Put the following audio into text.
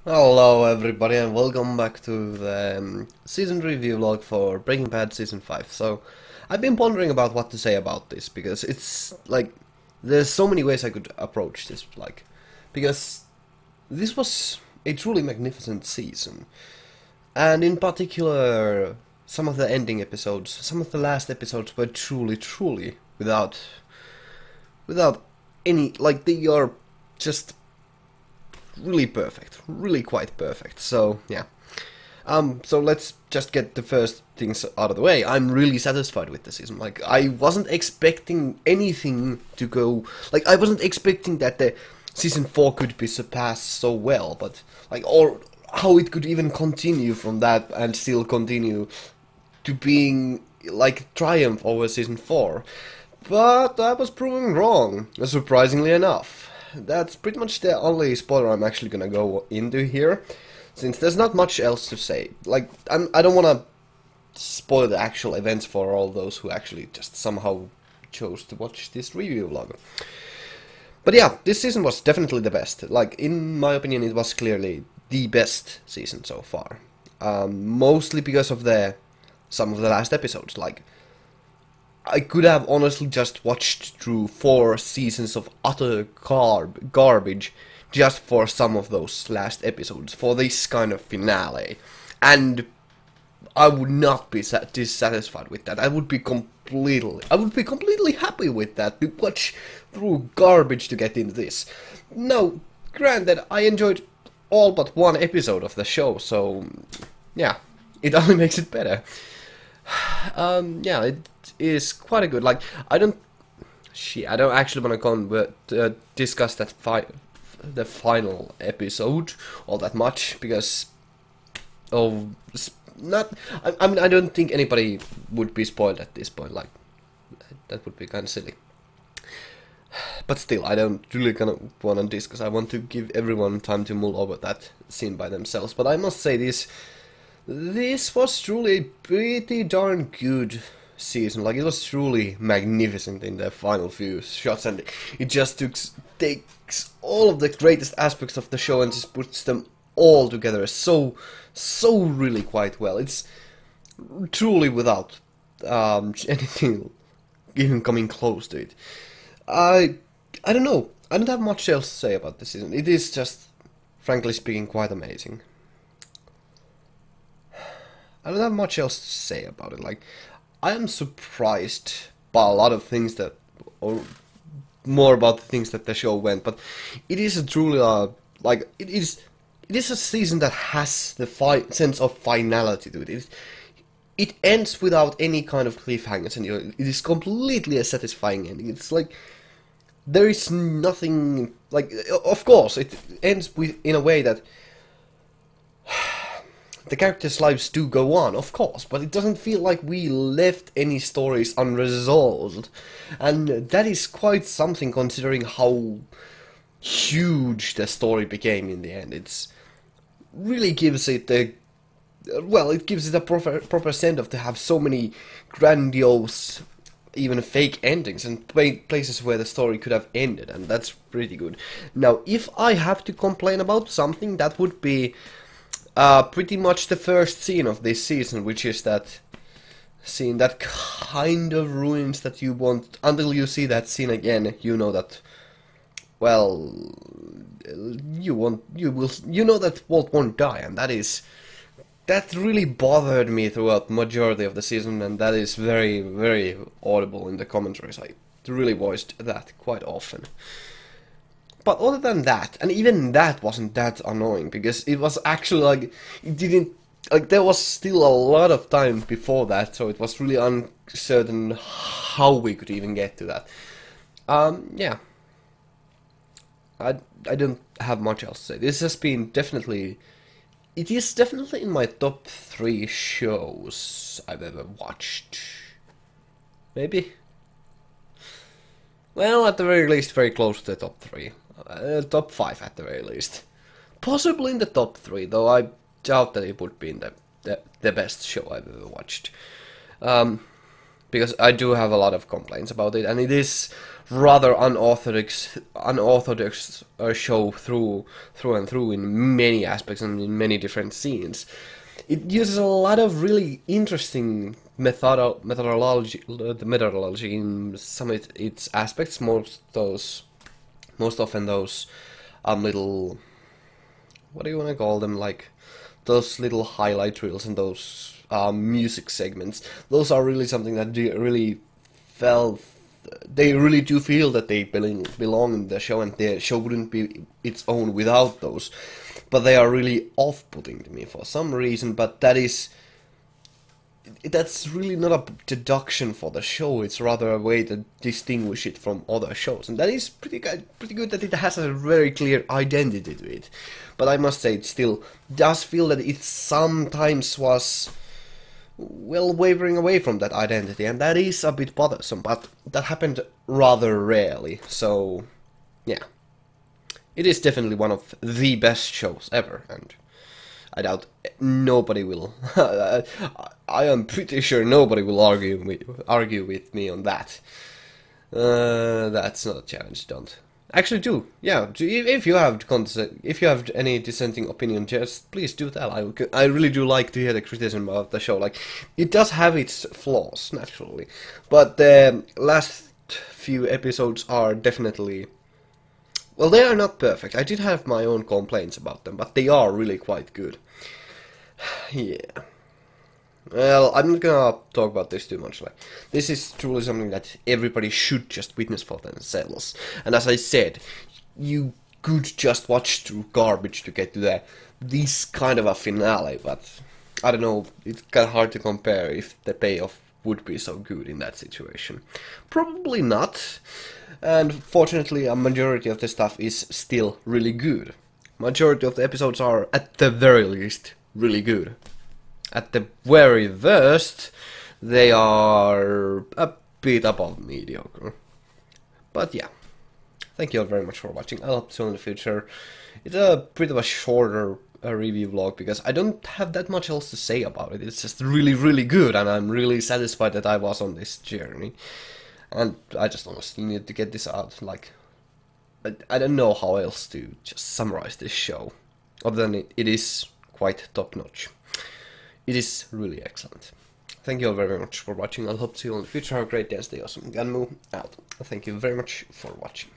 Hello everybody and welcome back to the season review log for Breaking Bad Season 5. So, I've been pondering about what to say about this, because it's like, there's so many ways I could approach this, because this was a truly magnificent season. And in particular, some of the ending episodes, some of the last episodes were truly, without any, like, they are just really perfect, really quite perfect. So yeah. So let's just get the first things out of the way. I'm really satisfied with the season. Like, I wasn't expecting anything to go. Like, I wasn't expecting that the season 4 could be surpassed so well, but like, or how it could even continue from that and still continue to being like triumph over season 4. But I was proven wrong, surprisingly enough. That's pretty much the only spoiler I'm actually gonna go into here, since there's not much else to say. Like, I don't wanna spoil the actual events for all those who actually just somehow chose to watch this review log. But yeah, this season was definitely the best. Like, in my opinion, it was clearly the best season so far. Mostly because of some of the last episodes. Like, I could have honestly just watched through 4 seasons of utter garbage just for some of those last episodes, for this kind of finale. And I would not be dissatisfied with that. I would be completely happy with that, to watch through garbage to get into this. Now, granted, I enjoyed all but one episode of the show, so yeah, it only makes it better. Yeah, it is quite a good. Like, I don't actually want to discuss the final episode all that much, because not. I mean, I don't think anybody would be spoiled at this point. Like, that would be kind of silly. But still, I don't really want to discuss. I want to give everyone time to mull over that scene by themselves. But I must say, this was truly a pretty darn good season. Like, it was truly magnificent in the final few shots, and it just takes all of the greatest aspects of the show and just puts them all together so really quite well. It's truly without anything even coming close to it. I don't know. I don't have much else to say about this season. It is just, frankly speaking, quite amazing. I don't have much else to say about it. Like, I am surprised by a lot of things or more about the things that the show went, but it is a truly, it is a season that has the sense of finality to it. It ends without any kind of cliffhangers, and it is completely a satisfying ending. It's like, there is nothing, like, of course, it ends in a way that the characters' lives do go on, of course, but it doesn't feel like we left any stories unresolved. And that is quite something, considering how huge the story became in the end. It's really gives it it gives it a proper send-off to have so many grandiose, even fake endings, and places where the story could have ended, and that's pretty good. Now, if I have to complain about something, that would be pretty much the first scene of this season, which is that scene that kind of ruins that you want. Until you see that scene again, you know that, well, you know that Walt won't die, and that really bothered me throughout the majority of the season, and that is very audible in the commentaries. I really voiced that quite often. But other than that, and even that wasn't that annoying, because it was actually like, it didn't, like, there was still a lot of time before that, so it was really uncertain how we could even get to that. Yeah. I don't have much else to say. This has been it is definitely in my top 3 shows I've ever watched. Maybe? Well, at the very least, very close to the top 3. Top 5 at the very least. Possibly in the top 3, though I doubt that it would be in the best show I've ever watched. because I do have a lot of complaints about it, and it is rather unorthodox show through and through in many aspects and in many different scenes. It uses a lot of really interesting methodology in some of its aspects. Most often those little, what do you want to call them, like those little highlight reels and those music segments. Those are really something that they really do feel that they belong in the show, and the show wouldn't be its own without those. But they are really off-putting to me for some reason, but that's really not a deduction for the show, it's rather a way to distinguish it from other shows, and that is pretty good that it has a very clear identity to it. But I must say, it still does feel that it sometimes was, well, wavering away from that identity, and that is a bit bothersome, but that happened rather rarely, so yeah. It is definitely one of the best shows ever, and I doubt nobody will. I am pretty sure nobody will argue with me on that. That's not a challenge. Don't actually do. Yeah, if you have any dissenting opinion, just please do tell. I really do like to hear the criticism of the show. Like, it does have its flaws naturally, but the last few episodes are definitely. Well, they are not perfect. I did have my own complaints about them, but they are really quite good. Yeah. Well, I'm not gonna talk about this too much. Like, this is truly something that everybody should just witness for themselves. And as I said, you could just watch through garbage to get to this kind of a finale, but I don't know, it's kind of hard to compare if the payoff would be so good in that situation. Probably not. And fortunately, a majority of the stuff is still really good. Majority of the episodes are, at the very least, really good. At the very worst, they are a bit above mediocre. But yeah, thank you all very much for watching. I'll hope to see you in the future. It's a bit of a shorter review vlog because I don't have that much else to say about it. It's just really, really good, and I'm really satisfied that I was on this journey. And I just honestly need to get this out. Like, I don't know how else to just summarize this show, other than it is quite top-notch. It is really excellent. Thank you all very much for watching. I'll hope to see you all in the future. Have a great day, stay awesome. Ganmu out. Thank you very much for watching.